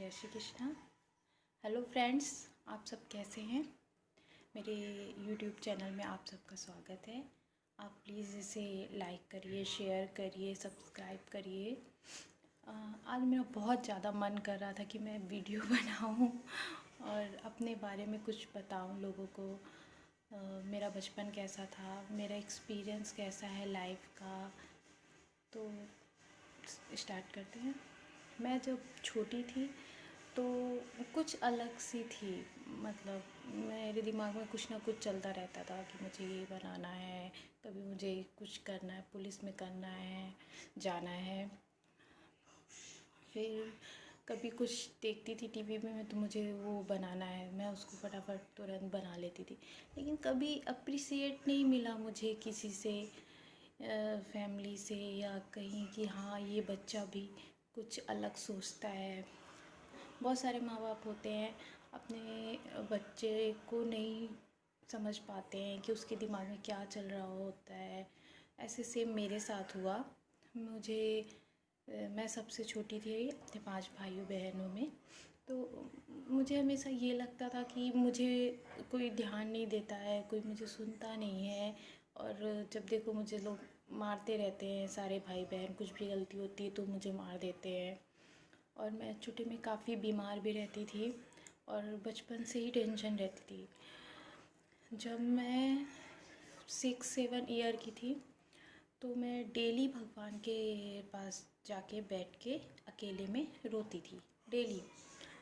जय Shri Krishna. Hello friends, आप सब कैसे हैं। मेरे यूट्यूब चैनल में आप सबका स्वागत है। आप प्लीज़ इसे लाइक करिए, शेयर करिए, सब्सक्राइब करिए। आज मेरा बहुत ज़्यादा मन कर रहा था कि मैं वीडियो बनाऊं और अपने बारे में कुछ बताऊं लोगों को। मेरा बचपन कैसा था, मेरा एक्सपीरियंस कैसा है लाइफ का। तो स्टार्ट करते हैं। मैं जब छोटी थी तो कुछ अलग सी थी, मतलब मेरे दिमाग में कुछ ना कुछ चलता रहता था कि मुझे ये बनाना है, कभी मुझे कुछ करना है, पुलिस में करना है, जाना है। फिर कभी कुछ देखती थी टीवी में तो मुझे वो बनाना है, मैं उसको फटाफट तुरंत बना लेती थी। लेकिन कभी अप्रिसिएट नहीं मिला मुझे किसी से, फैमिली से या कहीं कि हाँ ये बच्चा भी कुछ अलग सोचता है। बहुत सारे माँ बाप होते हैं अपने बच्चे को नहीं समझ पाते हैं कि उसके दिमाग में क्या चल रहा होता है। ऐसे सेम मेरे साथ हुआ। मैं सबसे छोटी थी अपने 5 भाइयों बहनों में। तो मुझे हमेशा ये लगता था कि मुझे कोई ध्यान नहीं देता है, कोई मुझे सुनता नहीं है। और जब देखो मुझे लोग मारते रहते हैं, सारे भाई बहन, कुछ भी गलती होती है तो मुझे मार देते हैं। और मैं छुट्टी में काफ़ी बीमार भी रहती थी और बचपन से ही टेंशन रहती थी। जब मैं 6-7 ईयर की थी तो मैं डेली भगवान के पास जाके बैठ के अकेले में रोती थी डेली।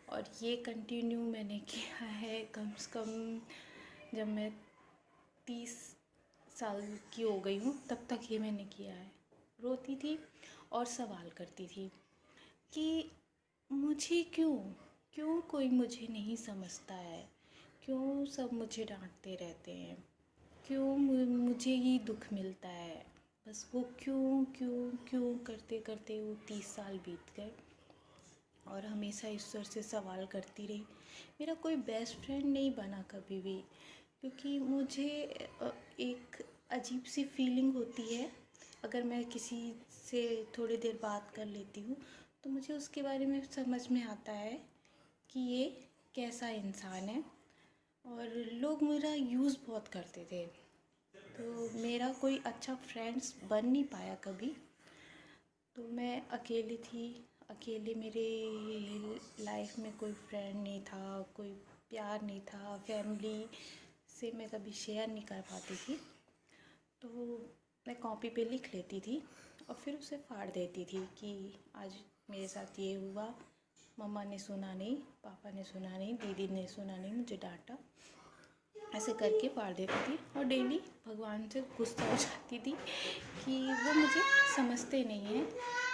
और ये कंटिन्यू मैंने किया है कम से कम जब मैं 30 साल की हो गई हूँ तब तक ये मैंने किया है। रोती थी और सवाल करती थी कि मुझे क्यों क्यों कोई मुझे नहीं समझता है, क्यों सब मुझे डांटते रहते हैं, क्यों मुझे ही दुख मिलता है। बस वो क्यों क्यों क्यों करते करते वो 30 साल बीत गए और हमेशा ईश्वर से सवाल करती रही। मेरा कोई बेस्ट फ्रेंड नहीं बना कभी भी, क्योंकि मुझे एक अजीब सी फीलिंग होती है अगर मैं किसी से थोड़ी देर बात कर लेती हूँ तो मुझे उसके बारे में समझ में आता है कि ये कैसा इंसान है। और लोग मेरा यूज़ बहुत करते थे, तो मेरा कोई अच्छा फ्रेंड्स बन नहीं पाया कभी। तो मैं अकेली थी, अकेले मेरे लाइफ में कोई फ्रेंड नहीं था, कोई प्यार नहीं था, फैमिली से मैं कभी शेयर नहीं कर पाती थी। तो मैं कॉपी पे लिख लेती थी और फिर उसे फाड़ देती थी कि आज मेरे साथ ये हुआ, मम्मा ने सुना नहीं, पापा ने सुना नहीं, दीदी ने सुना नहीं, मुझे डांटा। ऐसे करके फाड़ देती थी और डेली भगवान से गुस्सा हो जाती थी कि वो मुझे समझते नहीं हैं,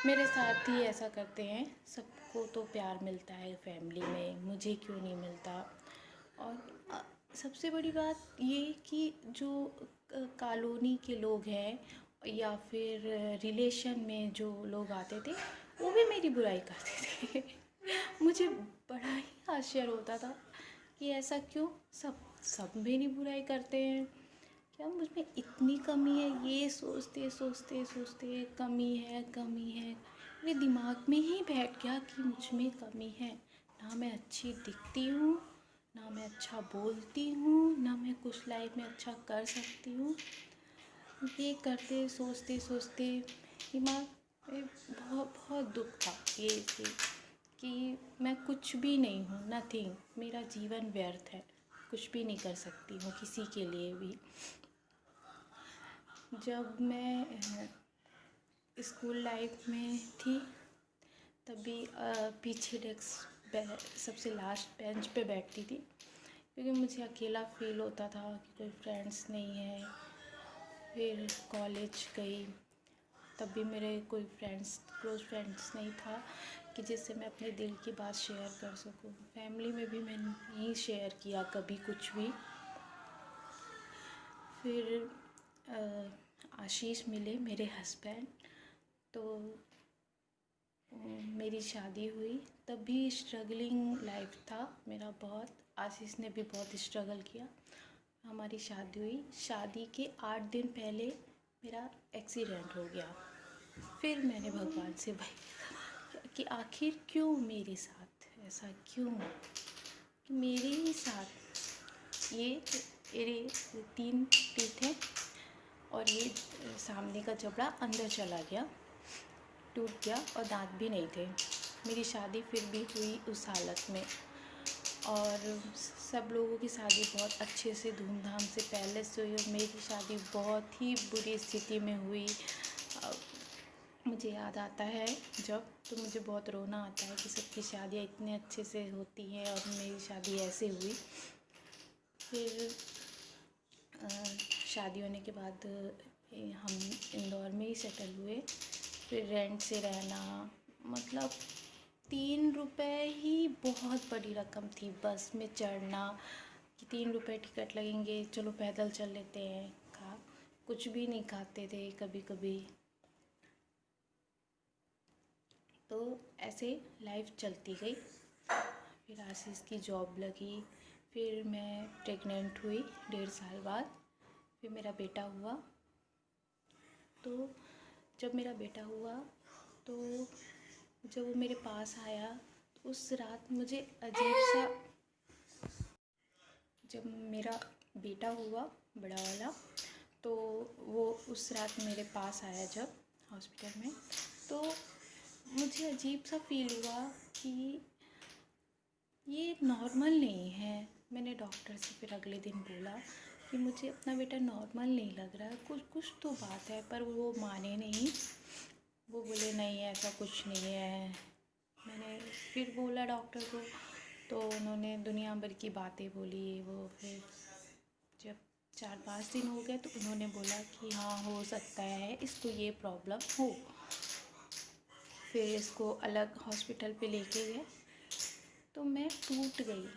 मेरे साथ ही ऐसा करते हैं, सबको तो प्यार मिलता है फैमिली में, मुझे क्यों नहीं मिलता। और सबसे बड़ी बात ये कि जो कॉलोनी के लोग हैं या फिर रिलेशन में जो लोग आते थे वो भी मेरी बुराई करते थे। मुझे बड़ा ही आश्चर्य होता था कि ऐसा क्यों, सब सब मेरी बुराई करते हैं, क्या मुझ में इतनी कमी है। ये सोचते सोचते सोचते कमी है कमी है, मेरे दिमाग में ही बैठ गया कि मुझ में कमी है। ना मैं अच्छी दिखती हूँ, ना मैं अच्छा बोलती हूँ, ना मैं कुछ लाइफ में अच्छा कर सकती हूँ। ये करते सोचते सोचते दिमाग में बहुत बहुत दुख था ये कि मैं कुछ भी नहीं हूँ, नथिंग, मेरा जीवन व्यर्थ है, कुछ भी नहीं कर सकती हूँ किसी के लिए भी। जब मैं स्कूल लाइफ में थी तभी पीछे डेस्क सबसे लास्ट बेंच पे बैठती थी, क्योंकि मुझे अकेला फील होता था कि कोई फ्रेंड्स नहीं है। फिर कॉलेज गई तब भी मेरे कोई क्लोज फ्रेंड्स नहीं था कि जिससे मैं अपने दिल की बात शेयर कर सकूं। फैमिली में भी मैंने नहीं शेयर किया कभी कुछ भी। फिर आशीष मिले मेरे हस्बैंड, तो मेरी शादी हुई, तब भी स्ट्रगलिंग लाइफ था मेरा बहुत। आशीष ने भी बहुत स्ट्रगल किया, हमारी शादी हुई। शादी के 8 दिन पहले मेरा एक्सीडेंट हो गया। फिर मैंने भगवान से वही कि आखिर क्यों मेरे साथ ऐसा क्यों कि मेरे ही साथ ये मेरे 3 टीथ हैं और ये सामने का जबड़ा अंदर चला गया, टूट गया और दांत भी नहीं थे। मेरी शादी फिर भी हुई उस हालत में, और सब लोगों की शादी बहुत अच्छे से धूमधाम से पहले से हुई और मेरी शादी बहुत ही बुरी स्थिति में हुई। मुझे याद आता है जब, तो मुझे बहुत रोना आता है कि सबकी शादियाँ इतने अच्छे से होती हैं और मेरी शादी ऐसे हुई। फिर शादी होने के बाद हम इंदौर में ही सेटल हुए। फिर रेंट से रहना, मतलब 3 रुपए ही बहुत बड़ी रकम थी। बस में चढ़ना कि 3 रुपए टिकट लगेंगे, चलो पैदल चल लेते हैं, कुछ भी नहीं खाते थे कभी कभी। तो ऐसे लाइफ चलती गई। फिर आशीष की जॉब लगी, फिर मैं प्रेग्नेंट हुई 1.5 साल बाद। फिर मेरा बेटा हुआ। तो जब मेरा बेटा हुआ तो जब वो मेरे पास आया तो उस रात मुझे अजीब सा, जब मेरा बेटा हुआ बड़ा वाला, तो वो उस रात मेरे पास आया जब हॉस्पिटल में, तो मुझे अजीब सा फील हुआ कि ये नॉर्मल नहीं है। मैंने डॉक्टर से फिर अगले दिन बोला कि मुझे अपना बेटा नॉर्मल नहीं लग रहा है, कुछ तो बात है, पर वो माने नहीं। वो बोले नहीं ऐसा कुछ नहीं है। मैंने फिर बोला डॉक्टर को, तो उन्होंने दुनिया भर की बातें बोली। वो फिर जब 4-5 दिन हो गए तो उन्होंने बोला कि हाँ हो सकता है इसको ये प्रॉब्लम हो। फिर इसको अलग हॉस्पिटल पे लेके गए तो मैं टूट गई,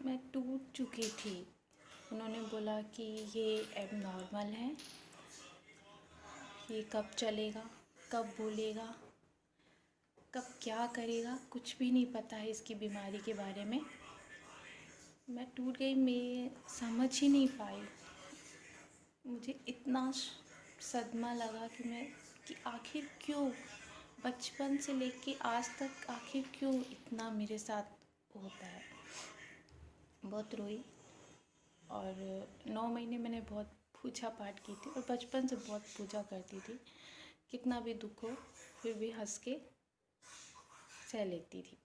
मैं टूट चुकी थी। उन्होंने बोला कि ये एबनॉर्मल है, ये कब चलेगा, कब बोलेगा, कब क्या करेगा, कुछ भी नहीं पता है इसकी बीमारी के बारे में। मैं टूट गई, मैं समझ ही नहीं पाई। मुझे इतना सदमा लगा कि आखिर क्यों, बचपन से लेके आज तक आखिर क्यों इतना मेरे साथ होता है। बहुत रोई, और 9 महीने मैंने बहुत पूजा पाठ की थी और बचपन से बहुत पूजा करती थी। कितना भी दुख हो फिर भी हंस के सह लेती थी।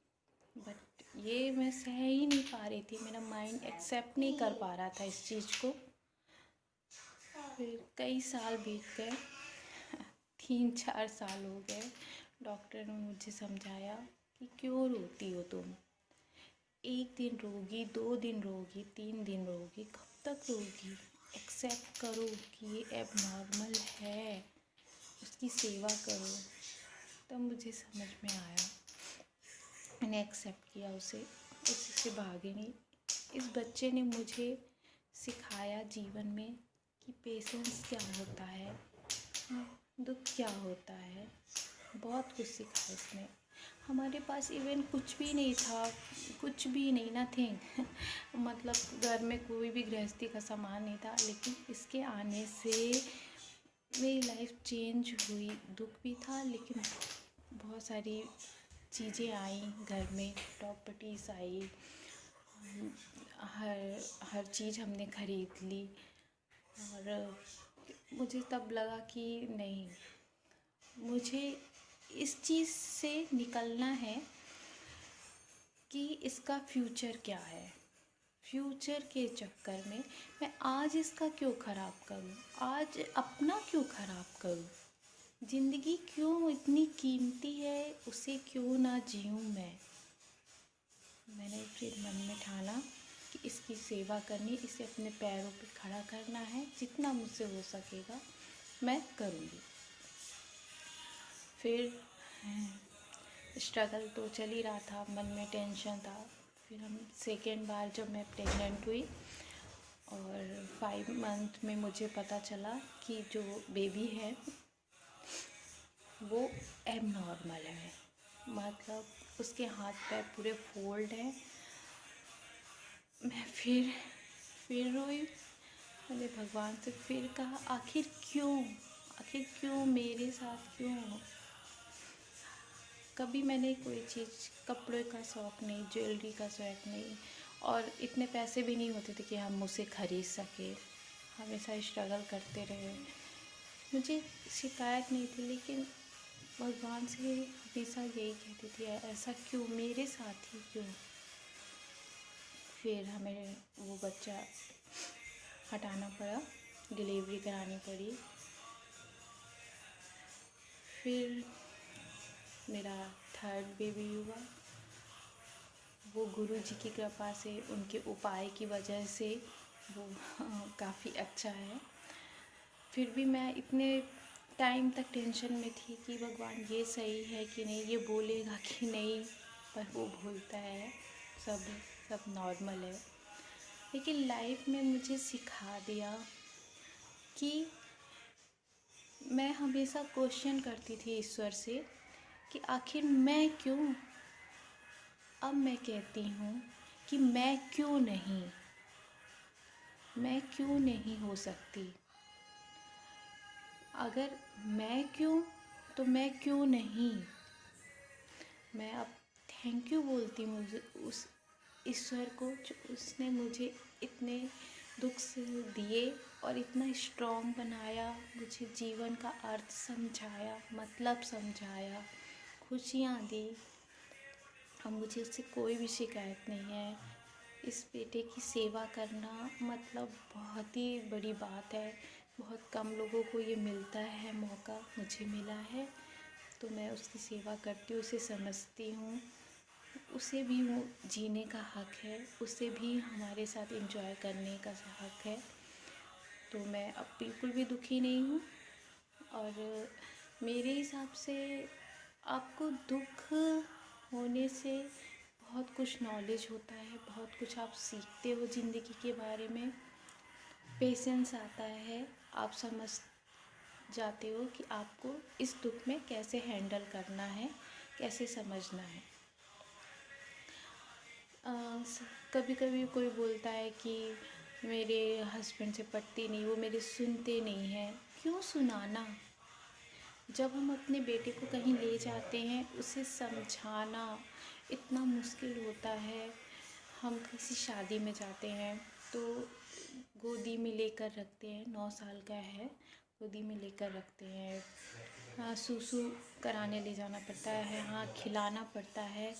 बट ये मैं सह ही नहीं पा रही थी, मेरा माइंड एक्सेप्ट नहीं कर पा रहा था इस चीज़ को। फिर कई साल बीत गए, 3-4 साल हो गए। डॉक्टर ने मुझे समझाया कि क्यों रोती हो तुम, 1 दिन रोगी, 2 दिन रोगी, 3 दिन रोगी, कब तक रोगी। एक्सेप्ट करो कि ये एबनॉर्मल है, उसकी सेवा करो। तब मुझे समझ में आया, मैंने एक्सेप्ट किया उसे, उसी से भागे नहीं। इस बच्चे ने मुझे सिखाया जीवन में कि पेशेंस क्या होता है, दुख क्या होता है, बहुत कुछ सिखाया इसने। हमारे पास इवन कुछ भी नहीं था, कुछ भी नहीं, नथिंग मतलब घर में कोई भी गृहस्थी का सामान नहीं था, लेकिन इसके आने से मेरी लाइफ चेंज हुई। दुख भी था लेकिन बहुत सारी चीज़ें आई घर में, प्रॉपर्टीज़ आई, हर चीज़ हमने खरीद ली। और मुझे तब लगा कि नहीं, मुझे इस चीज़ से निकलना है कि इसका फ्यूचर क्या है। फ्यूचर के चक्कर में मैं आज इसका क्यों ख़राब करूं, आज अपना क्यों ख़राब करूं। ज़िंदगी क्यों इतनी कीमती है, उसे क्यों ना जीऊँ मैं। मैंने फिर मन में ठाना कि इसकी सेवा करनी, इसे अपने पैरों पे खड़ा करना है, जितना मुझसे हो सकेगा मैं करूँगी। फिर स्ट्रगल तो चल ही रहा था, मन में टेंशन था। फिर हम सेकेंड बार जब मैं प्रेग्नेंट हुई और 5 मंथ में मुझे पता चला कि जो बेबी है वो एबनॉर्मल है, मतलब उसके हाथ पैर पूरे फोल्ड हैं। मैं फिर रोई। मैंने भगवान से फिर कहा आखिर क्यों मेरे साथ क्यों। कभी मैंने कोई चीज़, कपड़े का शौक़ नहीं, ज्वेलरी का शौक़ नहीं, और इतने पैसे भी नहीं होते थे कि हम उसे ख़रीद सकें। हमेशा स्ट्रगल करते रहे। मुझे शिकायत नहीं थी, लेकिन भगवान से हमेशा यही कहती थी, ऐसा क्यों, मेरे साथ ही क्यों। फिर हमें वो बच्चा हटाना पड़ा, डिलीवरी करानी पड़ी। फिर मेरा थर्ड बेबी हुआ। वो गुरु जी की कृपा से, उनके उपाय की वजह से वो काफ़ी अच्छा है। फिर भी मैं इतने टाइम तक टेंशन में थी कि भगवान ये सही है कि नहीं, ये बोलेगा कि नहीं, पर वो बोलता है सब नॉर्मल है। लेकिन लाइफ में मुझे सिखा दिया कि मैं हमेशा क्वेश्चन करती थी ईश्वर से कि आखिर मैं क्यों। अब मैं कहती हूँ कि मैं क्यों नहीं हो सकती। अगर मैं क्यों, तो मैं क्यों नहीं। मैं अब थैंक यू बोलती हूँ उस ईश्वर को, जो उसने मुझे इतने दुख से दिए और इतना स्ट्रॉन्ग बनाया, मुझे जीवन का अर्थ समझाया, मतलब समझाया, खुशियाँ दी। अब मुझे उससे कोई भी शिकायत नहीं है। इस बेटे की सेवा करना मतलब बहुत ही बड़ी बात है। बहुत कम लोगों को ये मिलता है मौका, मुझे मिला है, तो मैं उसकी सेवा करती हूँ, उसे समझती हूँ। उसे भी वो जीने का हक है, उसे भी हमारे साथ एंजॉय करने का हक है। तो मैं अब बिल्कुल भी दुखी नहीं हूँ। और मेरे हिसाब से आपको दुख होने से बहुत कुछ नॉलेज होता है, बहुत कुछ आप सीखते हो ज़िंदगी के बारे में। पेशेंस आता है, आप समझ जाते हो कि आपको इस दुख में कैसे हैंडल करना है, कैसे समझना है। कभी कभी कोई बोलता है कि मेरे हस्बैंड से पटती नहीं, वो मेरे सुनते नहीं हैं। क्यों सुनाना। जब हम अपने बेटे को कहीं ले जाते हैं, उसे समझाना इतना मुश्किल होता है। हम किसी शादी में जाते हैं तो गोदी में लेकर रखते हैं, 9 साल का है, गोदी में लेकर रखते हैं। हाँ, सूसू कराने ले जाना पड़ता है, हाँ खिलाना पड़ता है।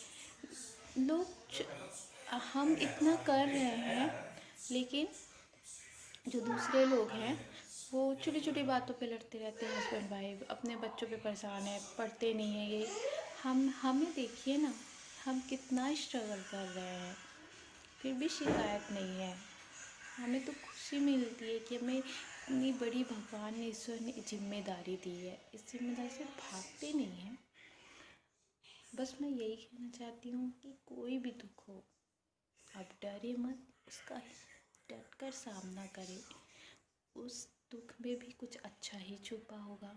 हम इतना कर रहे हैं, लेकिन जो दूसरे लोग हैं वो छोटी छोटी बातों पे लड़ते रहते हैं। हस्बैंड वाइफ अपने बच्चों पे परेशान है, पढ़ते नहीं हैं ये। हमें देखिए ना, हम कितना स्ट्रगल कर रहे हैं, फिर भी शिकायत नहीं है। हमें तो खुशी मिलती है कि हमें इतनी बड़ी भगवान ने, ईश्वर ने जिम्मेदारी दी है। इस जिम्मेदारी से भागते नहीं हैं। बस मैं यही कहना चाहती हूँ कि कोई भी दुख हो, आप डरे मत, उसका डट कर सामना करें। उस दुख में भी कुछ अच्छा ही छुपा होगा,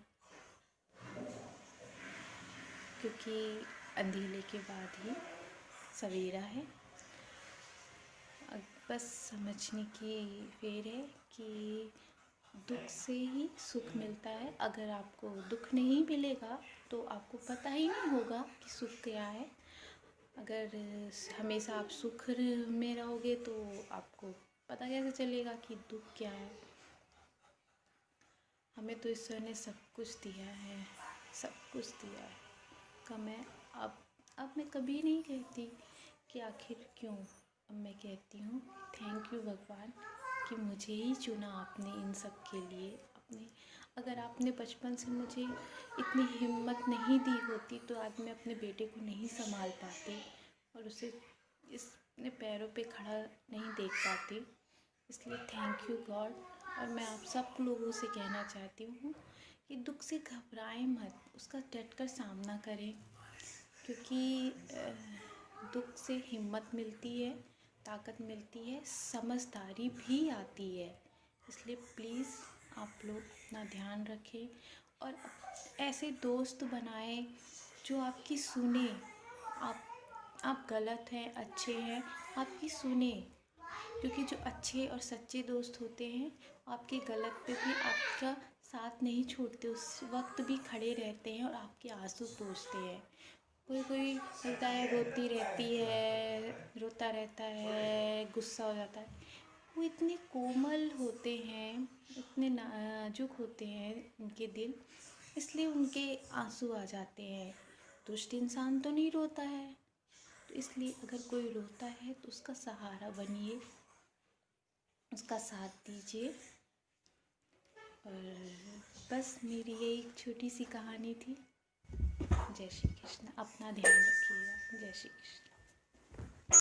क्योंकि अंधेरे के बाद ही सवेरा है। बस समझने की देर है कि दुख से ही सुख मिलता है। अगर आपको दुख नहीं मिलेगा तो आपको पता ही नहीं होगा कि सुख क्या है। अगर हमेशा आप सुख में रहोगे तो आपको पता कैसे चलेगा कि दुख क्या है। हमें तो ईश्वर ने सब कुछ दिया है, सब कुछ दिया है। अब मैं कभी नहीं कहती कि आखिर क्यों। अब मैं कहती हूँ थैंक यू भगवान कि मुझे ही चुना आपने इन सब के लिए। अगर आपने बचपन से मुझे इतनी हिम्मत नहीं दी होती तो आज मैं अपने बेटे को नहीं संभाल पाती और उसे अपने पैरों पे खड़ा नहीं देख पाती। इसलिए थैंक यू गॉड। और मैं आप सब लोगों से कहना चाहती हूँ कि दुख से घबराएं मत, उसका डट कर सामना करें, क्योंकि दुख से हिम्मत मिलती है, ताकत मिलती है, समझदारी भी आती है। इसलिए प्लीज़ आप लोग अपना ध्यान रखें और ऐसे दोस्त बनाएं जो आपकी सुने। आप गलत हैं, अच्छे हैं, आपकी सुने, क्योंकि जो अच्छे और सच्चे दोस्त होते हैं आपके गलत पे भी आपका साथ नहीं छोड़ते, उस वक्त भी खड़े रहते हैं और आपके आंसू पोंछते हैं। कोई कोई होता है रोती रहती है, रोता रहता है, गुस्सा हो जाता है। वो इतने कोमल होते हैं, इतने नाजुक होते हैं उनके दिल, इसलिए उनके आंसू आ जाते हैं। दुष्ट इंसान तो नहीं रोता है, तो इसलिए अगर कोई रोता है तो उसका सहारा बनिए, उसका साथ दीजिए। और बस मेरी ये एक छोटी सी कहानी थी। जय श्री कृष्ण। अपना ध्यान रखिएगा। जय श्री कृष्ण।